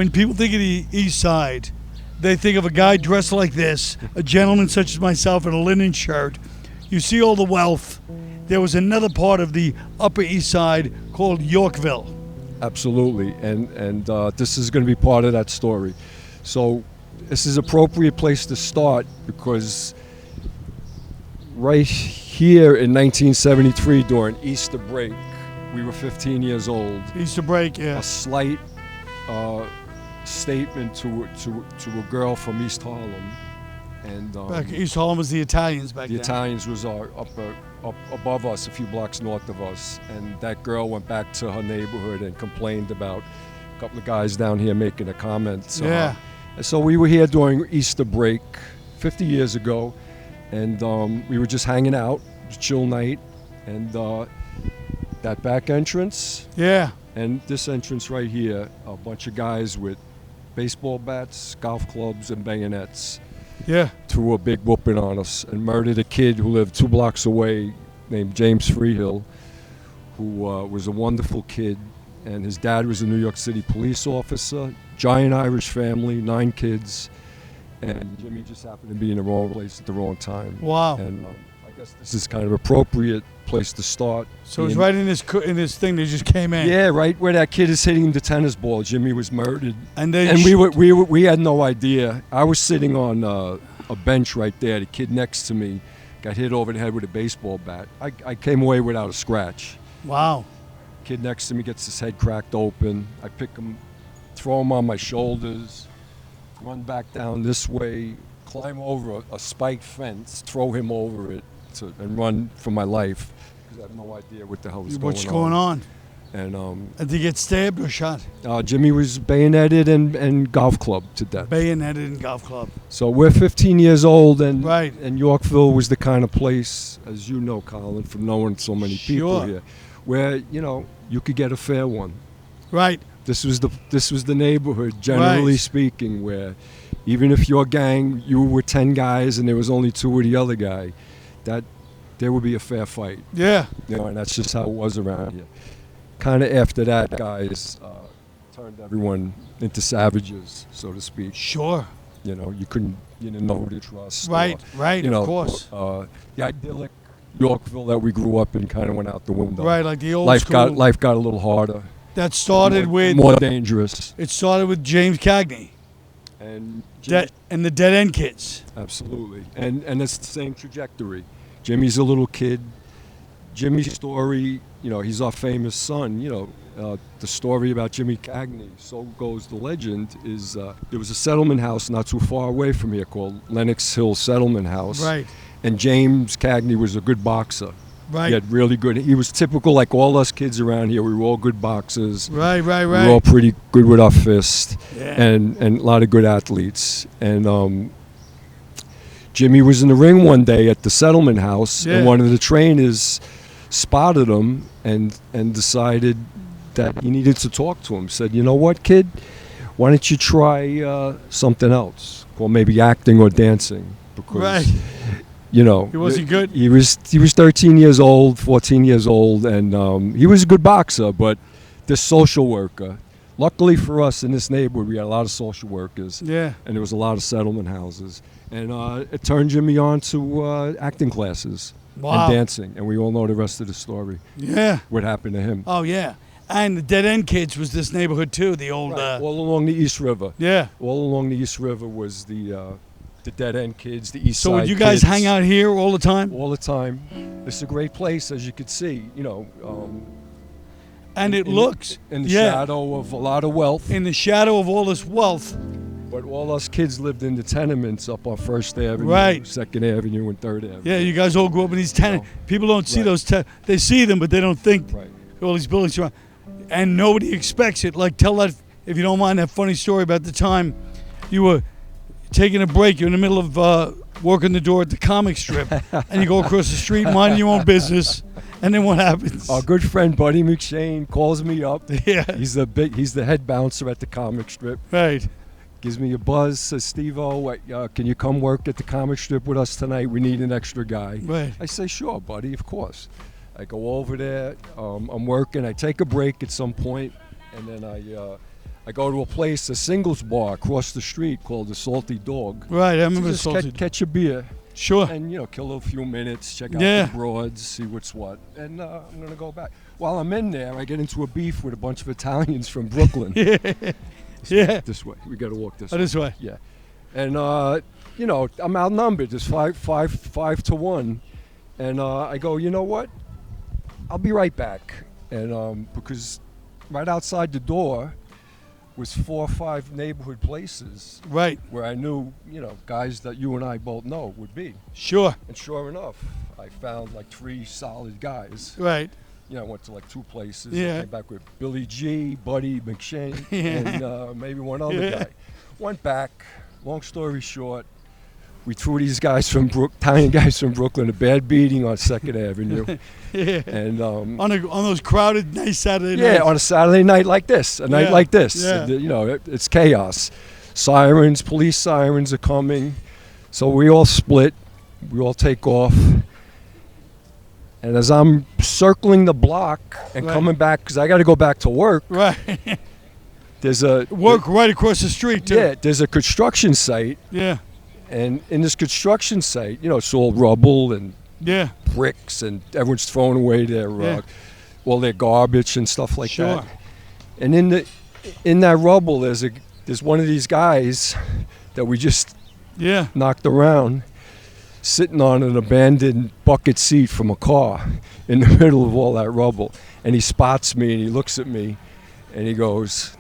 when people think of the East Side, they think of a guy dressed like this, a gentleman such as myself in a linen shirt. You see all the wealth. There was another part of the Upper East Side called Yorkville. Absolutely, and this is going to be part of that story. So this is an appropriate place to start because right here in 1973 during Easter break, we were 15 years old. Easter break, yeah. A slight statement to a girl from East Harlem, and Back East Harlem was the Italians back then. the Italians was up above us, a few blocks north of us, and that girl went back to her neighborhood and complained about a couple of guys down here making a comment. Yeah. So we were here during Easter break 50 years ago, and we were just hanging out, it was a chill night, and that back entrance, Yeah. and this entrance right here, a bunch of guys with baseball bats, golf clubs, and bayonets Yeah. threw a big whooping on us and murdered a kid who lived 2 blocks away named James Freehill, who was a wonderful kid, and his dad was a New York City police officer, giant Irish family, 9 kids, and Jimmy just happened to be in the wrong place at the wrong time. Wow. And I guess this is kind of appropriate place to start. So it's right in this thing that just came in. Yeah, right where that kid is hitting the tennis ball. Jimmy was murdered, And they and we had no idea. I was sitting on a bench right there. The kid next to me got hit over the head with a baseball bat. I came away without a scratch. Wow. Kid next to me gets his head cracked open. I pick him, throw him on my shoulders, run back down this way, climb over a spiked fence, throw him over it, and run for my life because I have no idea what the hell was going on. What's going on? And Did he get stabbed or shot? Jimmy was bayoneted and golf clubbed to death. Bayoneted in golf club. So we're 15 years old, and Right. and Yorkville was the kind of place, as you know, Colin, from knowing so many people Sure. here, where you could get a fair one. Right. This was the neighborhood, generally Right. speaking, where even if your gang, you were 10 guys and there was only 2 of the other guy, that there would be a fair fight. Yeah. And that's just how it was around here. Kind of after that, guys turned everyone into savages, so to speak. Sure. You didn't know who to trust. Right. Right. Of course. The idyllic Yorkville that we grew up in kind of went out the window. Right. Like the old Life school. got a little harder. That started with. more dangerous. It started with James Cagney. And And the Dead End Kids. Absolutely, and it's the same trajectory. Jimmy's a little kid. Jimmy's story, he's our famous son. The story about Jimmy Cagney, so goes the legend, is there was a settlement house not too far away from here called Lenox Hill Settlement House. Right. And James Cagney was a good boxer. Right. He had really good. He was typical, like all us kids around here. We were all good boxers. Right. We were all pretty good with our fists, Yeah. and a lot of good athletes. And Jimmy was in the ring one day at the settlement house, Yeah. and one of the trainers spotted him and decided that he needed to talk to him. Said, "You know what, kid? Why don't you try something else? Well, maybe acting or dancing, because." Right. He wasn't good? He was 13 years old, 14 years old, and he was a good boxer, but this social worker, luckily for us in this neighborhood, we had a lot of social workers, Yeah. and there was a lot of settlement houses, and it turned Jimmy on to acting classes Wow. and dancing, and we all know the rest of the story, Yeah. what happened to him. Oh, yeah. And the Dead End Kids was this neighborhood, too. The old. Right, all along the East River. Yeah. All along the East River was the Dead End Kids, the East So Side would you guys kids. hang out here all the time? All the time. It's a great place, as you could see, And it looks. in the yeah. shadow of a lot of wealth. In the shadow of all this wealth. But all us kids lived in the tenements up on First Avenue, Right. 2nd Avenue, and 3rd Avenue. Yeah, you guys all grew up in these tenants. No. People don't see Right. those. They see them, but they don't think Right. all these buildings around. And nobody expects it. Like, tell that, if you don't mind, that funny story about the time you were taking a break. You're in the middle of working the door at the comic strip, and you go across the street minding your own business. And then what happens? Our good friend Buddy McShane calls me up. Yeah. He's the head bouncer at the comic strip. Right. Gives me a buzz, says, "Steve-O, can you come work at the comic strip with us tonight? We need an extra guy." Right. I say, "Sure, buddy, of course." I go over there. I'm working. I take a break at some point, and then I go to a place, a singles bar across the street called the Salty Dog. Right, I remember So the just salty. catch a beer Sure. and, kill a few minutes, check out Yeah. the broads, see what's what. And I'm going to go back. While I'm in there, I get into a beef with a bunch of Italians from Brooklyn. Yeah. This way. We got to walk this Oh, way. this way. Yeah. And, I'm outnumbered. There's five to one. And I go, you know what? I'll be right back. And because right outside the door was 4 or 5 neighborhood places Right. where I knew, guys that you and I both know would be. Sure. And sure enough, I found like 3 solid guys. Right. I went to like 2 places. Yeah. I came back with Billy G, Buddy McShane, Yeah. and maybe one other Yeah. guy. Went back. Long story short, we threw these guys from Italian guys from Brooklyn a bad beating on 2nd Avenue. Yeah. And On those crowded, nice Saturday yeah, nights. on a Saturday night like this, a night Yeah. like this. Yeah. And, it's chaos. Sirens, police sirens are coming. So we all split. We all take off. And as I'm circling the block and Right. coming back, because I got to go back to work, Right. there's a Work right across the street, too. Yeah, there's a construction site, Yeah. and in this construction site, it's all rubble and Yeah. bricks, and everyone's throwing away their Yeah. all their garbage and stuff like Sure. that. And in that rubble, there's one of these guys that we just Yeah. knocked around, sitting on an abandoned bucket seat from a car in the middle of all that rubble. And he spots me and he looks at me and he goes,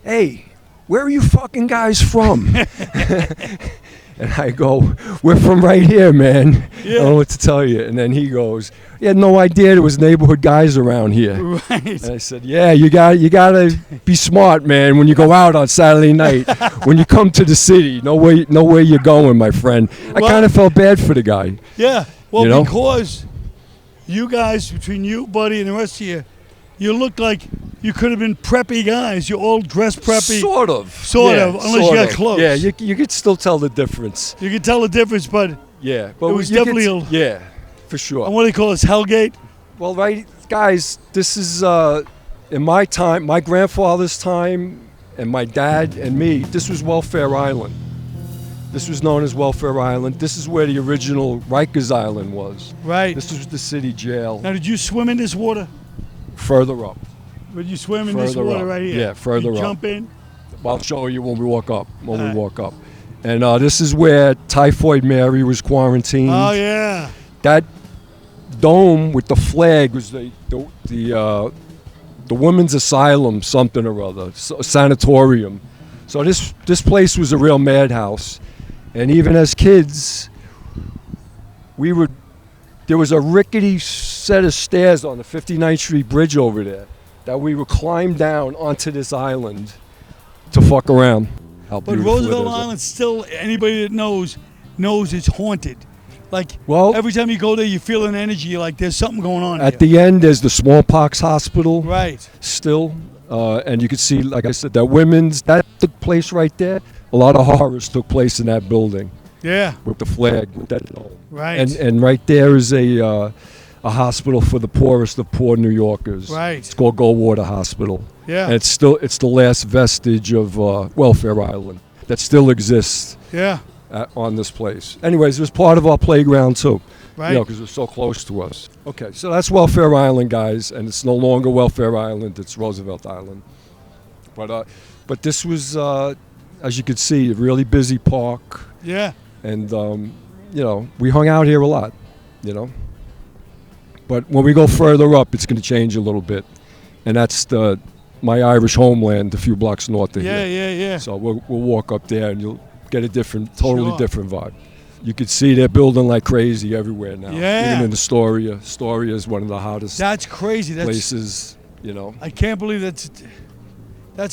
"Hey, where are you fucking guys from?" And I go, "We're from right here, man." Yeah. I don't know what to tell you. And then he goes, "He had no idea there was neighborhood guys around here." Right. And I said, "Yeah, you gotta be smart, man. When you go out on Saturday night, when you come to the city, know where you're going, my friend." I Well- kind of felt bad for the guy. Yeah. Well, You know? because you guys, between you, Buddy, and the rest of you look like you could have been preppy guys. You're all dressed preppy. Sort of. Sort Yeah, of, unless you sort got of. close. Yeah, you could still tell the difference. You can tell the difference, but Yeah, but It was you could definitely yeah, for sure. and what do they call this, Hellgate? Well, right, guys, this is in my time, my grandfather's time, and my dad and me. This was Welfare Island. This was known as Welfare Island. This is where the original Rikers Island was. Right. This was the city jail. Now, did you swim in this water? Further up. Would you swim in this Further water up. right here? Yeah, further you up. Jump in. I'll show you when we walk up. Alright. And this is where Typhoid Mary was quarantined. Oh yeah. That dome with the flag was the women's asylum, something or other, sanatorium. So this place was a real madhouse. And even as kids, there was a rickety set of stairs on the 59th Street Bridge over there that we would climb down onto this island to fuck around. How But beautiful it Roosevelt is. Island still, anybody that knows it's haunted. Like Well- every time you go there, you feel an energy. You're like there's something going on At here. the end, there's the smallpox hospital Right. still, and you can see, like I said, that took place right there. A lot of horrors took place in that building Yeah. with the flag, with that dome. Right. And right there is a hospital for the poorest of poor New Yorkers. Right. It's called Goldwater Hospital. Yeah. And it's the last vestige of Welfare Island that still exists Yeah. on this place. Anyways, it was part of our playground too. Right. Because it's so close to us. Okay, so that's Welfare Island, guys, and it's no longer Welfare Island; it's Roosevelt Island. But this was, as you could see, a really busy park, Yeah. and we hung out here a lot, But when we go further up, it's going to change a little bit, and that's my Irish homeland, a few blocks north of Yeah. here. Yeah. Yeah. So we'll walk up there, and you'll get a totally Sure. different vibe. You could see they're building like crazy everywhere now. Yeah. Even in Astoria. Astoria is one of the hottest That's crazy. That's places, I can't believe that's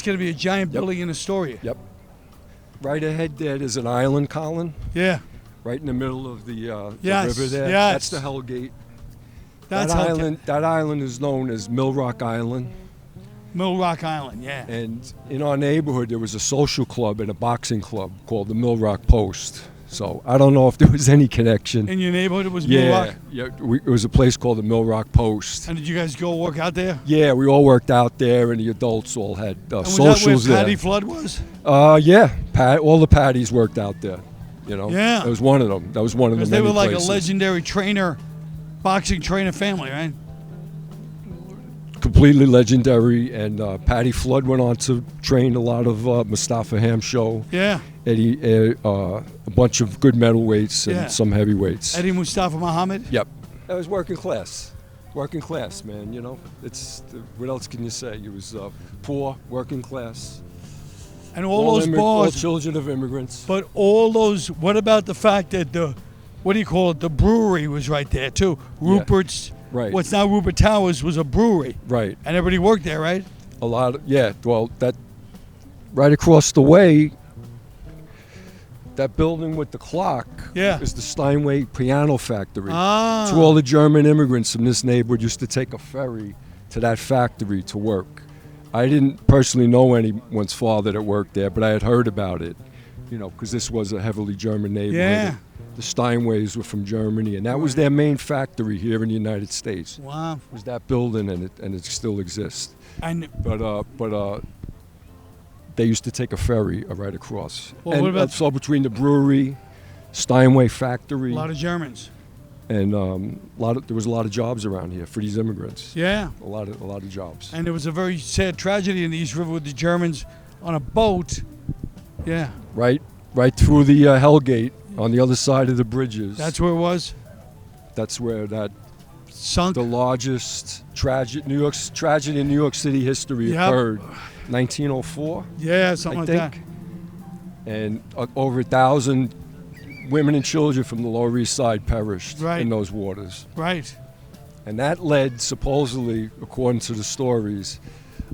going to be a giant Yep. building in Astoria. Yep. Right ahead there is an island, Colin, Yeah. right in the middle of the Yes, river there. yes. That's the Hell Gate. That's that how island. That island is known as Mill Rock Island. Mill Rock Island. Yeah. And in our neighborhood, there was a social club and a boxing club called the Mill Rock Post. So I don't know if there was any connection. In your neighborhood, it was Mill Rock? Yeah. It was a place called the Mill Rock Post. And did you guys go work out there? Yeah, we all worked out there, and the adults all had And was socials that where there. Patty Flood was? Yeah. All the Patties worked out there. You know? Yeah. That was one of them. That was one of the Because many they were like places. a legendary boxing trainer family, right? Completely legendary, and Patty Flood went on to train a lot of Mustafa Hamsho, Yeah. Eddie, a bunch of good middleweights and Yeah. some heavyweights. Eddie Mustafa Muhammad? Yep. That was working class, man, you know. What else can you say? It was poor, working class. And all those all bars. children of immigrants. But all those, what about the fact that the brewery was right there too? Rupert's, Right. what's now Rupert Towers was a brewery. Right. And everybody worked there, right? That right across the way, that building with the clock is the Steinway Piano Factory. Ah. So all the German immigrants from this neighborhood used to take a ferry to that factory to work. I didn't personally know anyone's father that worked there, but I had heard about it, you know, because this was a heavily German neighborhood. Yeah. The Steinways were from Germany, and that was their main factory here in the United States. Wow. It was that building, and it still exists. But they used to take a ferry right across. Well, what about so between the brewery, Steinway factory, a lot of Germans? And there was a lot of jobs around here for these immigrants. Yeah. A lot of jobs. And there was a very sad tragedy in the East River with the Germans on a boat. Yeah. Right through the Hellgate on the other side of the bridges. That's where it was? That's where that sunk. The largest tragedy in New York City history occurred. 1904. Yeah, something like that. And over 1,000 women and children from the Lower East Side perished in those waters. Right. And that led, supposedly, according to the stories,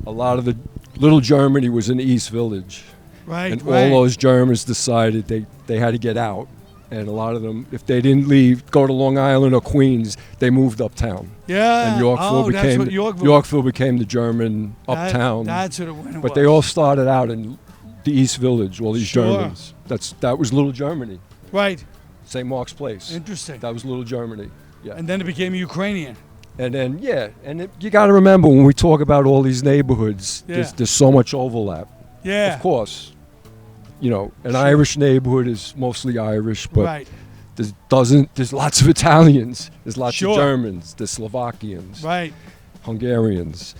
a lot of the Little Germany was in the East Village. Right. And all those Germans decided they had to get out. And a lot of them, if they didn't go to Long Island or Queens, they moved uptown. Yeah. And Yorkville became the German uptown. That's what it was. But they all started out in the East Village, all these Germans. That was Little Germany. Right. St. Mark's Place. Interesting. That was Little Germany. Yeah. And then it became Ukrainian. And then, you got to remember when we talk about all these neighborhoods, there's so much overlap. Yeah. Of course. You know, an Irish neighborhood is mostly Irish, but there's lots of Italians, there's lots of Germans, there's Slovakians, Hungarians.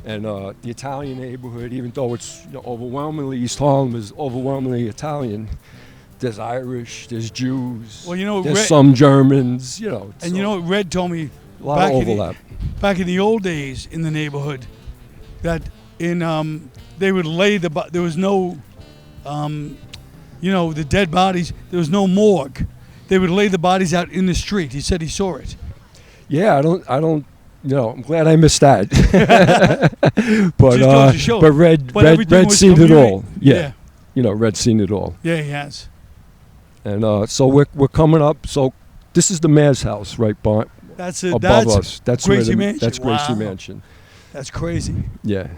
And the Italian neighborhood, even though it's overwhelmingly, East Harlem is overwhelmingly Italian, there's Irish, there's Jews, there's some Germans, And you know what Red told me? A lot of overlap. Back in the old days in the neighborhood, that they would lay there was no, the dead bodies, there was no morgue. They would lay the bodies out in the street. He said he saw it. Yeah, I don't. I'm glad I missed that. But Red seen it all. Yeah. Red's seen it all. Yeah, he has. And so we're coming up. So this is the mayor's house right above us. That's Gracie Mansion. That's Gracie Mansion. That's crazy. Yeah.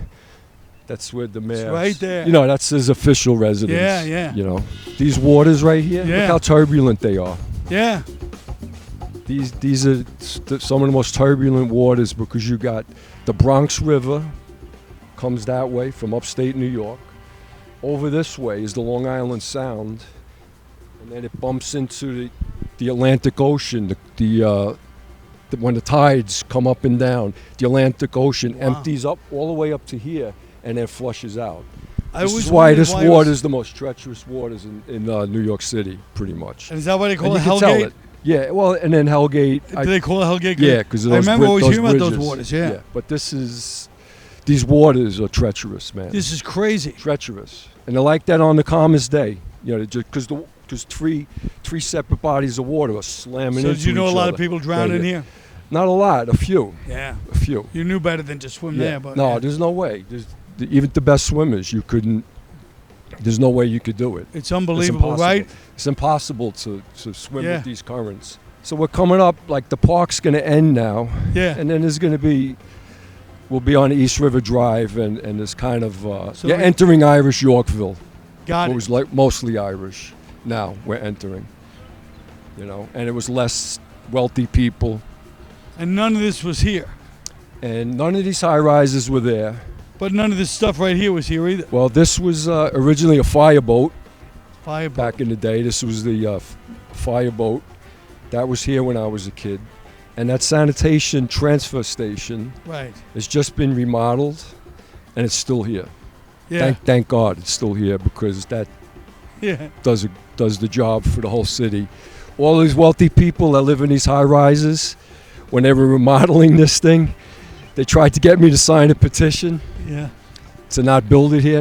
That's where the mayor. Right there. That's his official residence. Yeah. These waters right here. Yeah. Look how turbulent they are. Yeah. These are some of the most turbulent waters because you got the Bronx River comes that way from upstate New York. Over this way is the Long Island Sound, and then it bumps into the Atlantic Ocean. When the tides come up and down, the Atlantic Ocean empties up all the way up to here and then flushes out. This is why this water is the most treacherous waters in New York City, pretty much. And is that why they call it Hellgate? Yeah, well, and then Hellgate. Do they call it Hellgate? Yeah, because I remember always hearing about those waters. Yeah. But these waters are treacherous, man. This is crazy. Treacherous, and they're like that on the calmest day. Because three separate bodies of water are slamming into each other. So did you know a lot of people drowning here? Not a lot, a few. Yeah. A few. You knew better than to swim there, but no, there's no way. Even the best swimmers, there's no way you could do it. It's unbelievable, right? It's impossible to swim with these currents. So we're coming up, like the park's going to end now. Yeah. And then there's going to be, we'll be on East River Drive and there's kind of, entering Irish Yorkville. Got it. It was like mostly Irish. Now we're entering. and it was less wealthy people. And none of this was here. And none of these high-rises were there. But none of this stuff right here was here either. Well, this was originally a fireboat. Fireboat. Back in the day, this was the fireboat. That was here when I was a kid. And that sanitation transfer station Right. has just been remodeled, and it's still here. Yeah. Thank God it's still here, because that Yeah. does the job for the whole city. All these wealthy people that live in these high-rises, when they were remodeling this thing, they tried to get me to sign a petition Yeah. to not build it here.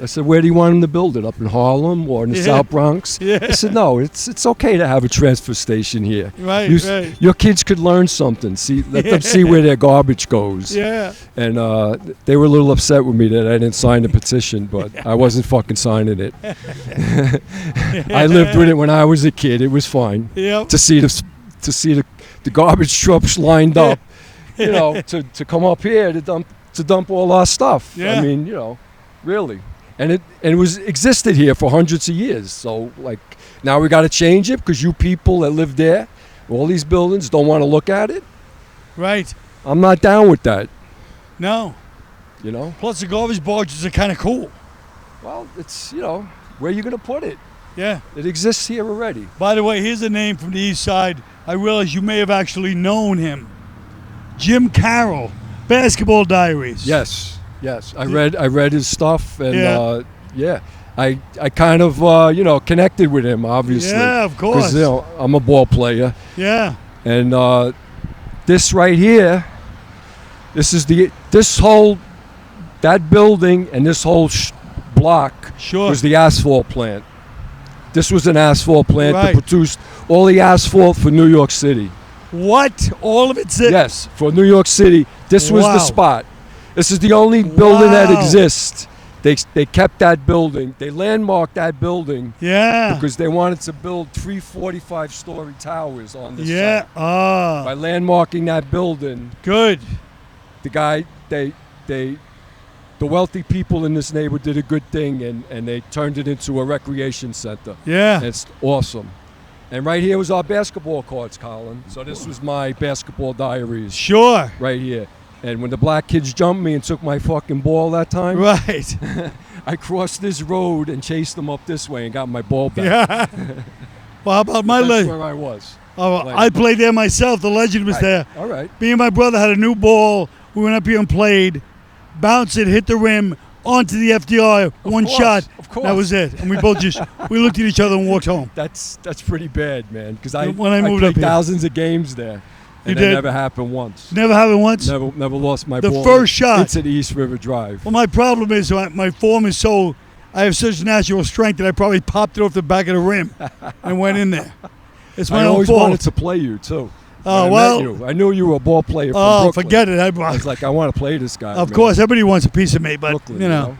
I said, where do you want them to build it? Up in Harlem or in the Yeah. South Bronx? Yeah. I said, no, it's okay to have a transfer station here. Right. Right. Your kids could learn something. Let them see where their garbage goes. Yeah. And they were a little upset with me that I didn't sign the petition, but I wasn't fucking signing it. I lived with it when I was a kid. It was fine Yep. to see the garbage trucks lined up, to come up here to dump all our stuff. Yeah. I mean, really. And it was existed here for hundreds of years. So now we got to change it because you people that live there, all these buildings, don't want to look at it. Right. I'm not down with that. No. Plus the garbage barges are kind of cool. Well, it's where you gonna put it? Yeah. It exists here already. By the way, here's a name from the east side. I realize you may have actually known him. Jim Carroll, Basketball Diaries. Yes. I read his stuff, and Yeah. I kind of connected with him, obviously. Yeah, of course. Because I'm a ball player, Yeah. and this right here, that building and this whole block Sure. was the asphalt plant. This was an asphalt plant Right. that produced all the asphalt for New York City. What? All of it's it? Yes, for New York City, this was Wow. the spot. This is the only building that Wow. exists. They kept that building. They landmarked that building Yeah. because they wanted to build 3 45-story towers on this Yeah. site. By landmarking that building, Good. the wealthy people in this neighborhood did a good thing, and they turned it into a recreation center. Yeah. And it's awesome. And right here was our basketball courts, Colin. So this was my basketball diaries Sure. right here. And when the black kids jumped me and took my fucking ball that time, Right. I crossed this road and chased them up this way and got my ball back. Yeah. Well, how about my That's legend? where I was. I played there myself. The legend was there. All right. Me and my brother had a new ball. We went up here and played. Bounced it, hit the rim, onto the FDR. One course, shot. of course. That was it. And we both we looked at each other and walked home. That's pretty bad, man. Because I Moved played up here. thousands of games there. You And did? that never happened once. Never happened once? Never lost my The ball. first shot. Into the East River Drive. Well, my problem is my form is so, I have such natural strength that I probably popped it off the back of the rim and went in there. It's my I own always fault. wanted to play you, too. Oh, When I well. met you. I knew you were a ball player from Oh, Brooklyn. forget it. I was like, I want to play this guy. Of man. course, everybody wants a piece of me, but, Brooklyn, you know.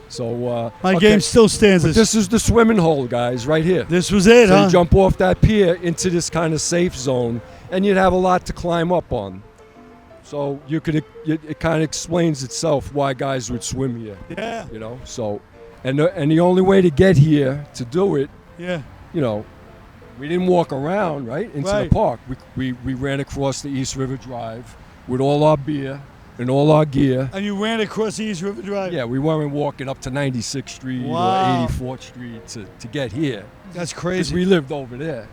So, My okay. game still stands. But this is the swimming hole, guys, right here. This was it, So huh? you jump off that pier into this kind of safe zone, and you'd have a lot to climb up on. So it kind of explains itself why guys would swim here. Yeah. So, and the only way to get here to do it, Yeah. we didn't walk around into Right. the park. We ran across the East River Drive with all our beer and all our gear. And you ran across the East River Drive? Yeah, we weren't walking up to 96th Street Wow. or 84th Street to get here. That's Because crazy. we lived over there.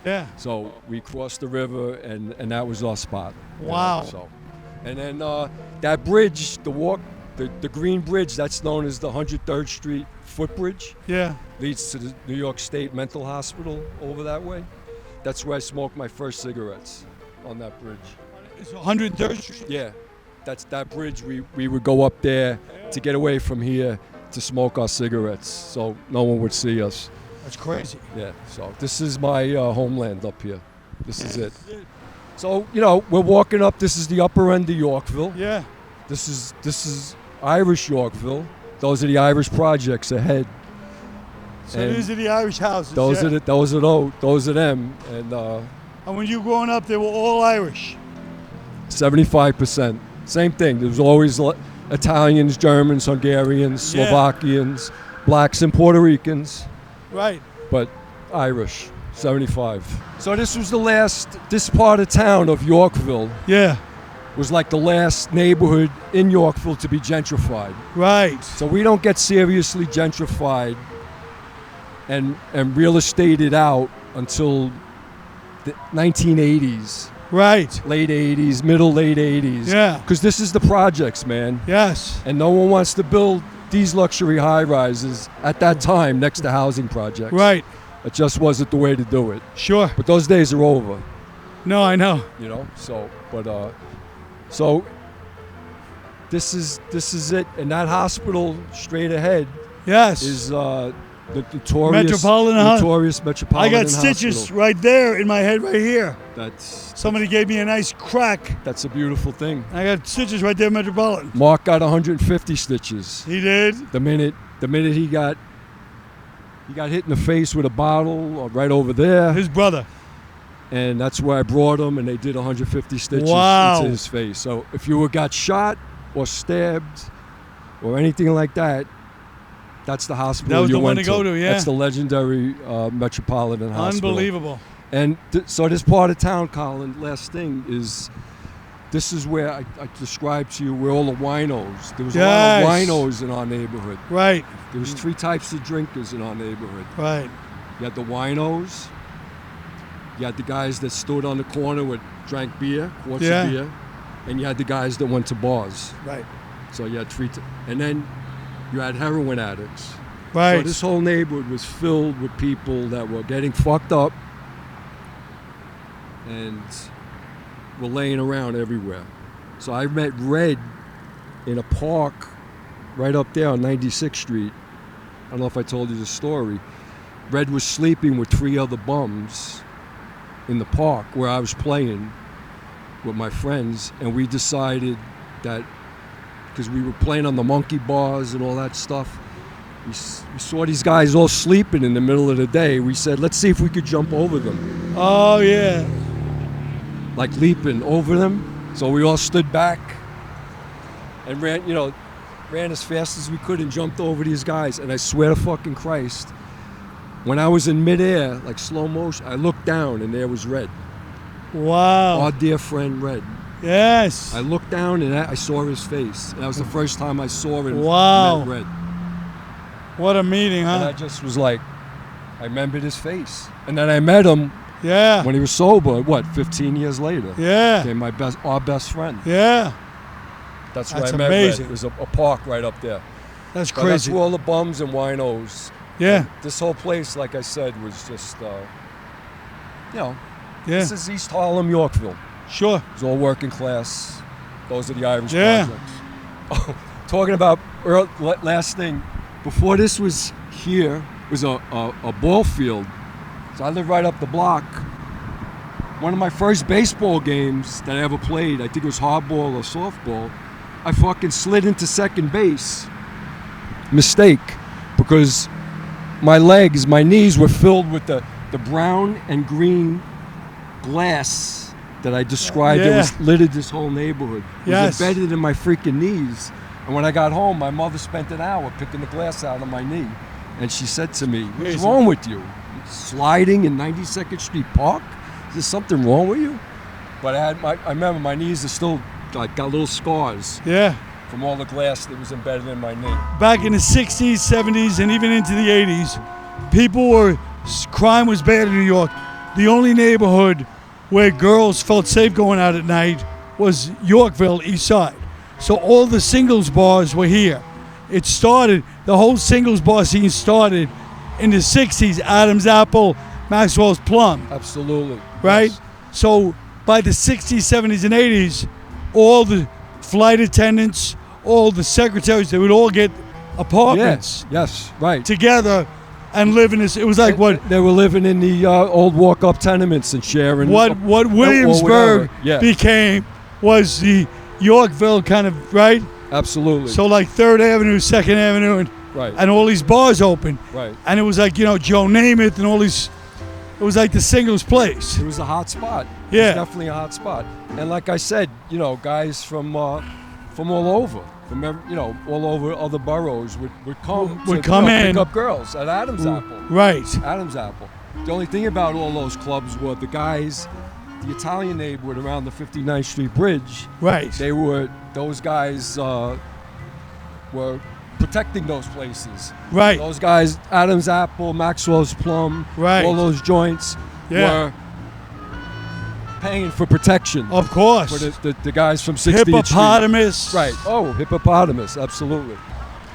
Yeah. So we crossed the river, and that was our spot. Wow. So, and then that bridge, the green bridge, that's known as the 103rd Street footbridge, Yeah. leads to the New York State Mental Hospital over that way. That's where I smoked my first cigarettes, on that bridge. It's 103rd Street. Yeah, that's that bridge. We would go up there to get away from here to smoke our cigarettes, so no one would see us. That's crazy. Yeah, so this is my homeland up here. This is it. So, we're walking up. This is the upper end of Yorkville. Yeah. This is Irish Yorkville. Those are the Irish projects ahead. So And these are the Irish houses. Those yeah. are them. And And when you were growing up, they were all Irish. 75%. Same thing. There was always Italians, Germans, Hungarians, Yeah. Slovakians, blacks and Puerto Ricans, Right. but Irish. 75. So this was this part of town of Yorkville Yeah. was like the last neighborhood in Yorkville to be gentrified. Right. So we don't get seriously gentrified and real estated out until the 1980s. Right. Late 80s, late 80s. Yeah. Because this is the projects, man. Yes. And no one wants to build these luxury high-rises at that time next to housing projects. Right. It just wasn't the way to do it. Sure. But those days are over, No, I know. you know? So this is it. And that hospital straight ahead Yes. is the notorious Metropolitan Metropolitan I got stitches Hospital. right there in my head right here. That's Somebody gave me a nice crack. a beautiful thing. I got stitches right there in Metropolitan. Mark got 150 stitches. He did. The minute he got hit in the face with a bottle right over there, His brother. and that's where I brought him, and they did 150 stitches Wow. into his face. So if you got shot or stabbed or anything like that, that's the hospital That was you the one went to go to, yeah. That's the legendary Metropolitan Hospital. Unbelievable. And so this part of town, Colin, last thing is, this is where I described to you where all the winos. There was a lot Yes. of winos in our neighborhood. Right. There was 3 types of drinkers in our neighborhood. Right. You had the winos. You had the guys that stood on the corner with drank beer, quarts Yeah. of beer, and you had the guys that went to bars. Right. So you had 3, and then you had heroin addicts. Right. So this whole neighborhood was filled with people that were getting fucked up and were laying around everywhere. So I met Red in a park right up there on 96th Street. I don't know if I told you the story. Red was sleeping with 3 other bums in the park where I was playing with my friends, and we decided that because we were playing on the monkey bars and all that stuff, we saw these guys all sleeping in the middle of the day. We said, let's see if we could jump over them, Oh, yeah. like leaping over them. So we all stood back and ran as fast as we could and jumped over these guys. And I swear to fucking Christ, when I was in midair, like slow motion, I looked down and there was Red. Wow. Our dear friend Red. Yes. I looked down and I saw his face. That was the first time I saw him. Wow. Met Red. What a meeting, And I huh? just was like, I remembered his face. And then I met him Yeah. when he was sober, 15 years later. Yeah. Became our best friend. Yeah. That's where That's I met amazing. Red. There's a park right up there. That's But that's crazy. where all the bums and winos. Yeah. This whole place, like I said, was just, Yeah. this is East Harlem, Yorkville. Sure. It's all working class. Those are the Irish Yeah. projects. Oh, talking about last thing, before this was here, it was a ball field. So I lived right up the block. One of my first baseball games that I ever played, I think it was hardball or softball, I fucking slid into second base. Mistake, because my knees were filled with the brown and green glass that I described that was littered this whole neighborhood. It was embedded in my freaking knees. And when I got home, my mother spent an hour picking the glass out of my knee. And she said to me, what's wrong with you? Sliding in 92nd Street Park? Is there something wrong with you? But I remember my knees are still got little scars. Yeah. From all the glass that was embedded in my knee. Back in the 60s, 70s, and even into the 80s, crime was bad in New York. The only neighborhood where girls felt safe going out at night was Yorkville, East Side. So all the singles bars were here. The whole singles bar scene started in the 60s, Adam's Apple, Maxwell's Plum. Absolutely. Right? Yes. So by the 60s, 70s, and 80s, all the flight attendants, all the secretaries, they would all get apartments Yes, right. together and live in this. It was like what They were living in the old walk-up tenements and sharing. what Williamsburg became was the Yorkville kind of, right? Absolutely. So like 3rd Avenue, 2nd Avenue, and all these bars open. Right. And it was like, Joe Namath and all these, it was like the singles place. It was a hot spot. Yeah. It was definitely a hot spot. And like I said, guys from all over, all over other boroughs would come in. pick up girls at Adam's Apple. Right. Adam's Apple. The only thing about all those clubs were the guys, the Italian neighborhood around the 59th Street Bridge. Right. Those guys were protecting those places. Right. Those guys, Adam's Apple, Maxwell's Plum, Right. all those joints were paying for protection. Of course. For the guys from 60th Hippopotamus. Street. Right. Oh, hippopotamus, absolutely.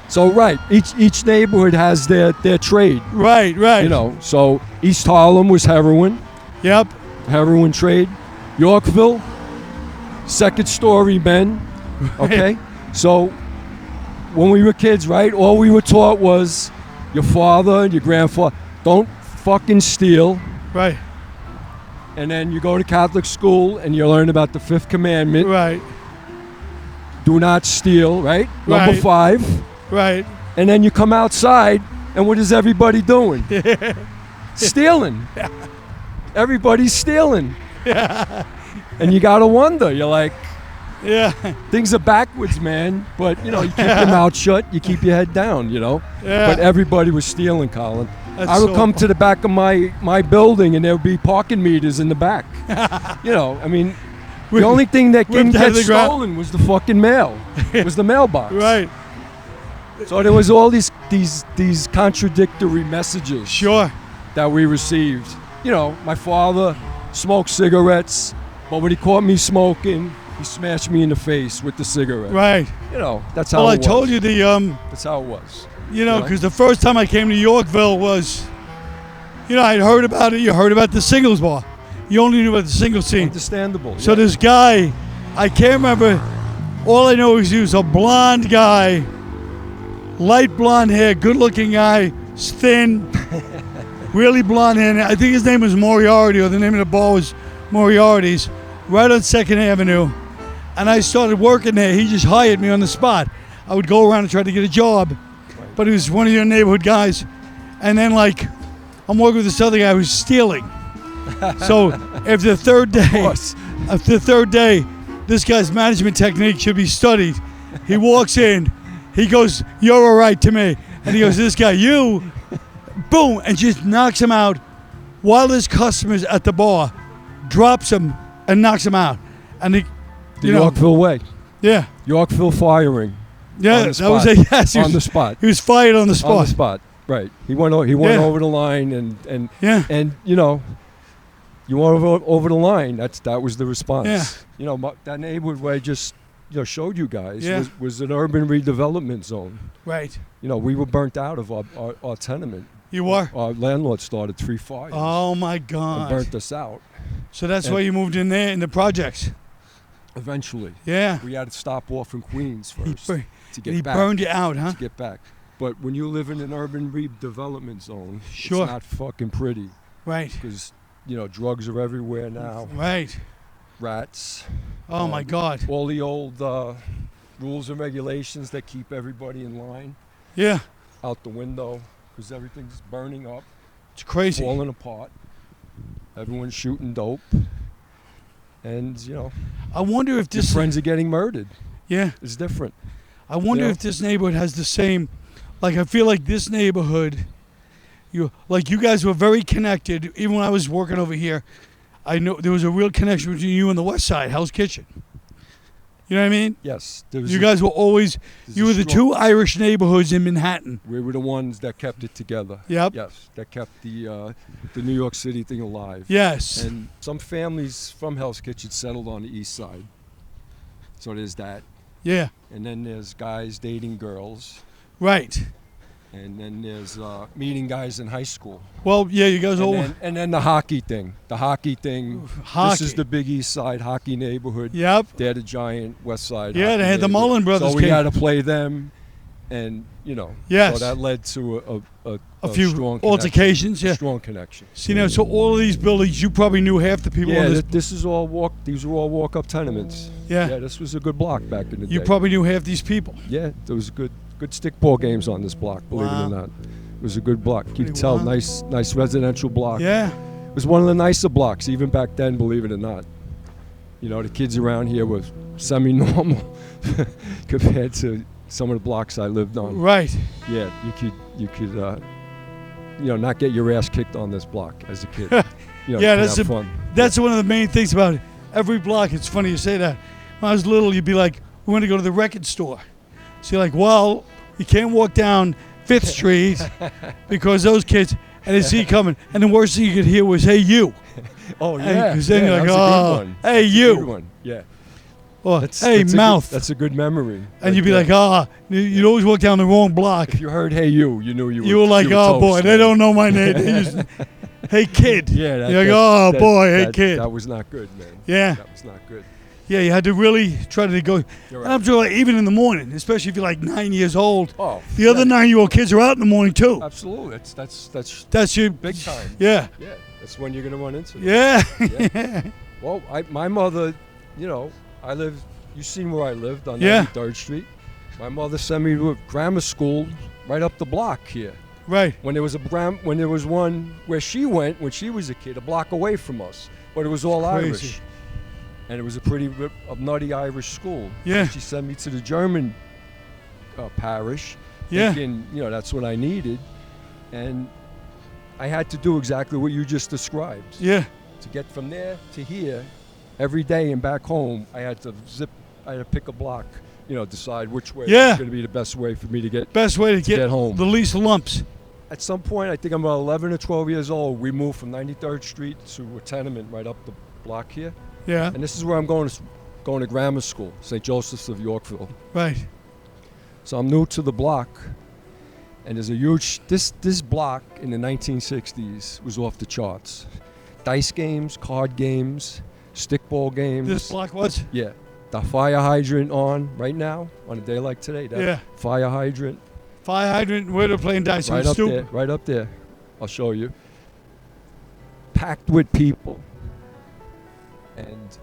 So each neighborhood has their trade. Right. You know, so East Harlem was heroin. Yep. Heroin trade. Yorkville, second story men. Okay? So when we were kids, right, all we were taught was your father and your grandfather, don't fucking steal. Right. And then you go to Catholic school and you learn about the fifth commandment. Right. Do not steal, right? Number 5. Right. And then you come outside and what is everybody doing? Stealing. Everybody's stealing. And you gotta wonder, you're like, things are backwards, man. But, you know, you keep your mouth shut, you keep your head down, you know. But everybody was stealing, Colin. I would come to the back of my building and there would be parking meters in the back. You know, I mean, the only thing that didn't get stolen was the fucking mail. Was the mailbox. Right. So there was all these contradictory messages. Sure. That we received. You know, my father smoked cigarettes, but when he caught me smoking, he smashed me in the face with the cigarette. Right. You know, that's how it was. Well, I told you That's how it was. You know, because the first time I came to Yorkville was, you know, I'd heard about it. You heard about the singles bar. You only knew about the single scene. Understandable. So this guy, I can't remember. All I know is he was a blonde guy, light blonde hair, good-looking guy, thin, really blonde hair. I think his name was Moriarty, or the name of the bar was Moriarty's, right on 2nd Avenue. And I started working there. He just hired me on the spot. I would go around and try to get a job. But he was one of your neighborhood guys. And then, like, I'm working with this other guy who's stealing. So after the third day, this guy's management technique should be studied. He walks in, he goes, "You're all right" to me. And he goes, "This guy, you," boom, and just knocks him out while his customers at the bar, drops him and knocks him out. And he, the Yorkville way. Yeah. Yorkville firing. Yeah, that was a yes. On the spot. He was fired on the spot. On the spot, right. He went over the line and you know, you went over the line. That was the response. Yeah. You know, that neighborhood where I just showed you guys was an urban redevelopment zone. Right. You know, we were burnt out of our tenement. You were? Our landlord started 3 fires. Oh my God. And burnt us out. So that's why you moved in there in the projects. Eventually. Yeah. We had to stop off in Queens first. To get he back. Burned you out, huh? To get back. But when you live in an urban redevelopment zone, it's not fucking pretty. Right. Because, you know, drugs are everywhere now. Right. Rats. Oh, my God. All the old rules and regulations that keep everybody in line. Yeah. Out the window. Because everything's burning up. It's crazy. Falling apart. Everyone's shooting dope. And, you know. I wonder if this... friends are getting murdered. Yeah. It's different. I wonder if this neighborhood has the same, like, I feel like this neighborhood, you guys were very connected. Even when I was working over here, I know there was a real connection between you and the West Side, Hell's Kitchen. You know what I mean? Yes. You guys were always, you were the two Irish neighborhoods in Manhattan. We were the ones that kept it together. Yep. Yes, that kept the New York City thing alive. Yes. And some families from Hell's Kitchen settled on the East Side. So there's that. Yeah. And then there's guys dating girls. Right. And then there's meeting guys in high school. Well, yeah, you guys all... And then the hockey thing. The hockey thing. Hockey. This is the big East Side hockey neighborhood. Yep. They're the giant West Side. Yeah, they had the Mullen brothers. So we had to play them. And, you know. Yes. So that led to a few strong altercations. Yeah. Strong connection. See, now, so all of these buildings, you probably knew half the people. Yeah, on this. these were all walk-up tenements. Yeah. Yeah, this was a good block back in the day. You probably knew half these people. Yeah, there was good stickball games on this block, believe it or not. It was a good block. You could tell, nice residential block. Yeah. It was one of the nicer blocks, even back then, believe it or not. You know, the kids around here were semi-normal compared to some of the blocks I lived on. Right. Yeah, you could not get your ass kicked on this block as a kid. Yeah, that's fun. That's one of the main things about it. Every block. It's funny you say that. When I was little, you'd be like, we want to go to the record store. So you're like, well, you can't walk down 5th Street because those kids, and they see you coming. And the worst thing you could hear was, hey, you. Oh, yeah. Because then yeah, you're like, that was a good oh, one. hey, That's you. a good one. Yeah. Or, hey, mouth. That's a good memory. And you'd be like, you'd always walk down the wrong block. If you heard, hey, you knew you were like, oh, toast, boy, man. they don't know my name. They just, hey, kid. Yeah. You're like, oh, boy, hey, kid. That was not good, man. Yeah. That was not good. Yeah, you had to really try to go. You're And I'm sure, like, even in the morning, especially if you're like 9 years old. Oh, the other 9-year-old kids are out in the morning too. Absolutely, That's your big time. Yeah. Yeah, that's when you're gonna run into them. Yeah. Yeah. Well, my mother, I lived. You seen where I lived on Yeah. 93rd Street. My mother sent me to a grammar school right up the block here. Right. When there was one where she went when she was a kid, a block away from us, but it was all Crazy. Irish. And it was a nutty Irish school. Yeah. She sent me to the German parish, Yeah. thinking, that's what I needed. And I had to do exactly what you just described. Yeah. To get from there to here, every day and back home, I had to pick a block, decide which way Yeah. was going to be the best way for me to get. Best way to get home. the least lumps. At some point, I think I'm about 11 or 12 years old, we moved from 93rd Street to a tenement right up the block here. Yeah. And this is where I'm going to grammar school, St. Joseph's of Yorkville. Right. So I'm new to the block, and there's a huge, this block in the 1960s was off the charts. Dice games, card games, stickball games. This block was? Yeah. The fire hydrant on right now, on a day like today. Yeah. Fire hydrant. Fire hydrant, where they're playing dice. Right up there, right up there. I'll show you. Packed with people. And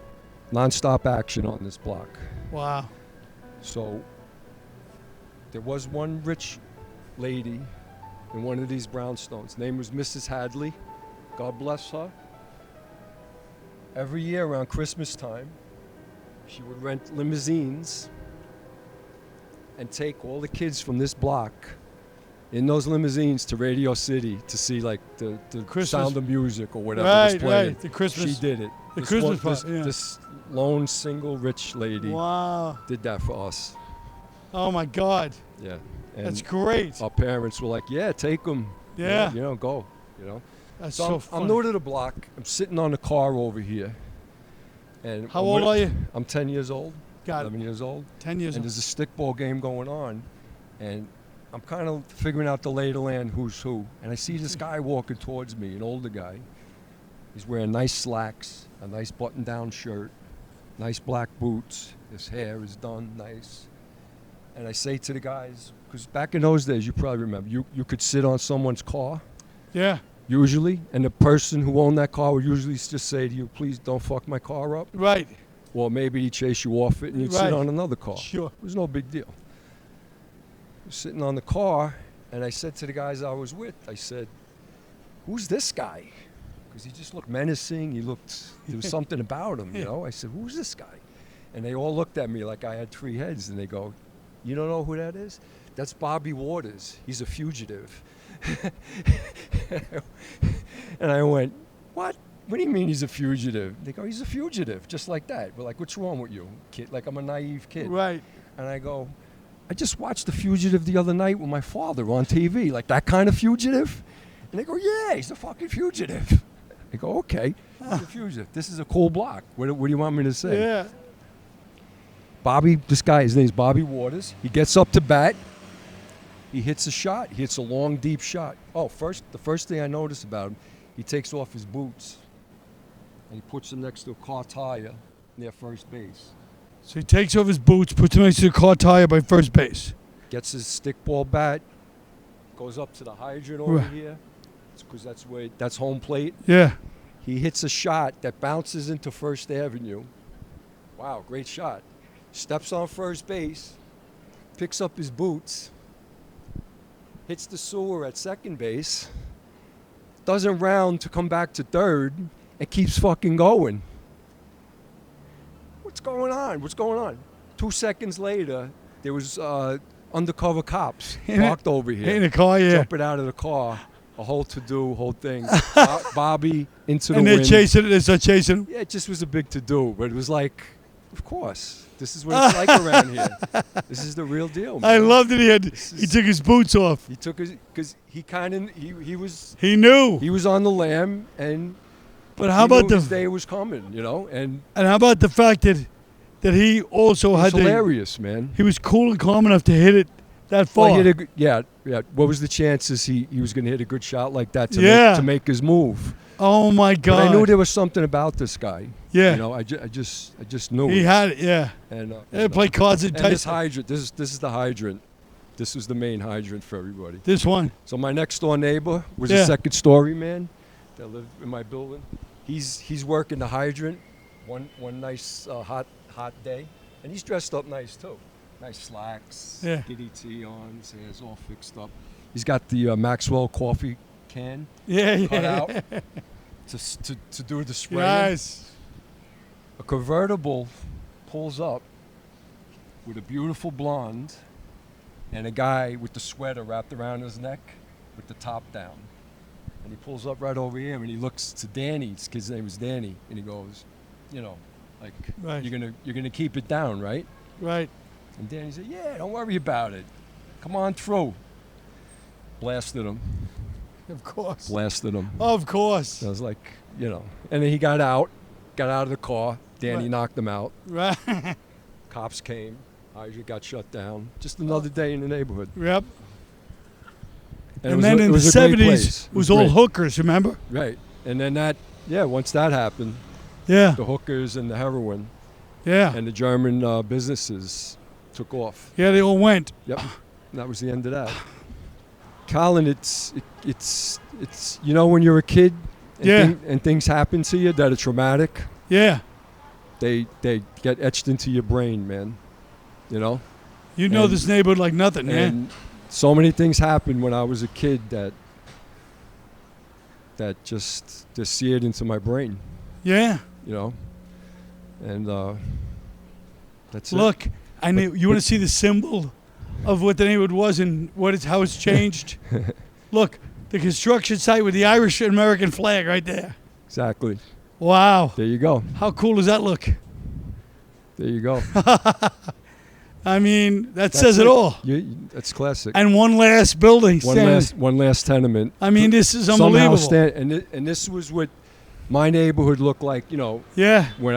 non-stop action on this block. Wow. So there was one rich lady in one of these brownstones. Name was Mrs. Hadley. God bless her. Every year around Christmas time, she would rent limousines and take all the kids from this block in those limousines to Radio City to see like the Sound of Music or whatever was playing. Right, the Christmas. She did it. The Christmas part, yeah. This lone single rich lady did that for us. Oh my God. Yeah. And that's great. Our parents were like, yeah, take them. Yeah. Go. That's so so fun. I'm new to the block. I'm sitting on the car over here. And how old are you? I'm 10 years old. Got 11 years old. 10 years and old. there's a stickball game going on. And I'm kind of figuring out the lay of the land, who's who. And I see this guy walking towards me, an older guy. He's wearing nice slacks, a nice button-down shirt, nice black boots. His hair is done nice. And I say to the guys, because back in those days, you probably remember, you could sit on someone's car. Yeah. Usually, and the person who owned that car would usually just say to you, please don't fuck my car up. Right. Or maybe he'd chase you off it and you'd sit on another car. Sure. It was no big deal. I was sitting on the car, and I said to the guys I was with, I said, who's this guy? Because he just looked menacing. There was something about him, I said, who's this guy? And they all looked at me like I had 3 heads, and they go, you don't know who that is? That's Bobby Waters. He's a fugitive. And I went, what? What do you mean he's a fugitive? They go, he's a fugitive, just like that. We're like, what's wrong with you, kid? Like, I'm a naive kid. Right. And I go, I just watched The Fugitive the other night with my father on TV. Like, that kind of fugitive? And they go, yeah, he's a fucking fugitive. I go, okay, he's a fugitive. This is a cool block. What do you want me to say? Yeah. Bobby, this guy, his name's Bobby Waters. He gets up to bat. He hits a shot. He hits a long, deep shot. The first thing I notice about him, he takes off his boots and he puts them next to a car tire near first base. So he takes off his boots, puts them next to the car tire by first base. Gets his stickball bat, goes up to the hydrant over here, because that's home plate. Yeah. He hits a shot that bounces into First Avenue. Wow, great shot. Steps on first base, picks up his boots, hits the sewer at second base, doesn't round to come back to third, and keeps fucking going. What's going on? 2 seconds later, there was undercover cops parked over here. In the car, yeah. Jumping out of the car. a whole to-do, whole thing. Bobby into the And they're wind. chasing it. They start chasing him. Yeah, it just was a big to-do, but it was like, of course, this is what it's like around here. This is the real deal, man. I loved it. He took his boots off. He took his, because he was He knew. on the lam, and But how he knew about his the day was coming, you know, and how about the fact that he also it was had hilarious, man. he was cool and calm enough to hit it that far. Well, yeah. What was the chances he was going to hit a good shot like that to make his move? Oh my God! But I knew there was something about this guy. Yeah. You know, I just knew He it. had it. Yeah. And They play cards and and this Tyson. hydrant. This is the hydrant. This was the main hydrant for everybody. This one. So my next door neighbor was Yeah. a second story man that lived in my building. He's working the hydrant one nice hot day, and he's dressed up nice too. Nice slacks, Yeah. DDT on, his hair's all fixed up. He's got the Maxwell coffee can Yeah. cut Yeah. out to do the spraying. Nice. A convertible pulls up with a beautiful blonde and a guy with the sweater wrapped around his neck with the top down. And he pulls up right over here and he looks to Danny, his name was Danny, and he goes, you know, like, Right. you're gonna keep it down, right? Right. And Danny said, yeah, don't worry about it. Come on through. Blasted him. Of course. Blasted him. Of course. I was like, you know. And then he got out of the car. Danny Right. knocked him out. Right. Cops came. Hydrant got shut down. Just another day in the neighborhood. Yep. And, And then in the 70s, it was all great. hookers, remember? Right. And then once that happened, Yeah. the hookers and the heroin Yeah. and the German businesses took off. Yeah, they all went. Yep. And that was the end of that. Colin, it's you know, when you're a kid and, Yeah. and things happen to you that are traumatic, Yeah. they get etched into your brain, man. You know? You know And- this neighborhood like nothing, man. And so many things happened when I was a kid that just seared into my brain, Yeah. you know? And that's Look, I knew you want to see the symbol of what the neighborhood was and how it's changed. Look, the construction site with the Irish and American flag right there. Exactly. Wow. There you go. How cool does that look? There you go. I mean, that That's says it all. That's classic. And one last building standing. One last tenement. I mean, this is Somehow unbelievable. and this was what my neighborhood looked like, you know, Yeah. when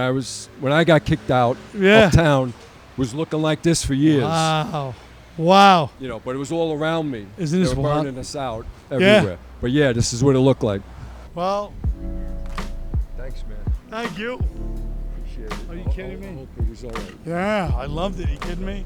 I got kicked out Yeah. uptown, was looking like this for years. Wow. Wow. You know, but it was all around me. Isn't this they were wild? burning us out everywhere. But yeah, this is what it looked like. Well, Thanks, man. thank you. Appreciate it. Are you kidding me? I hope it was all right. Yeah, I loved it. Are you kidding me?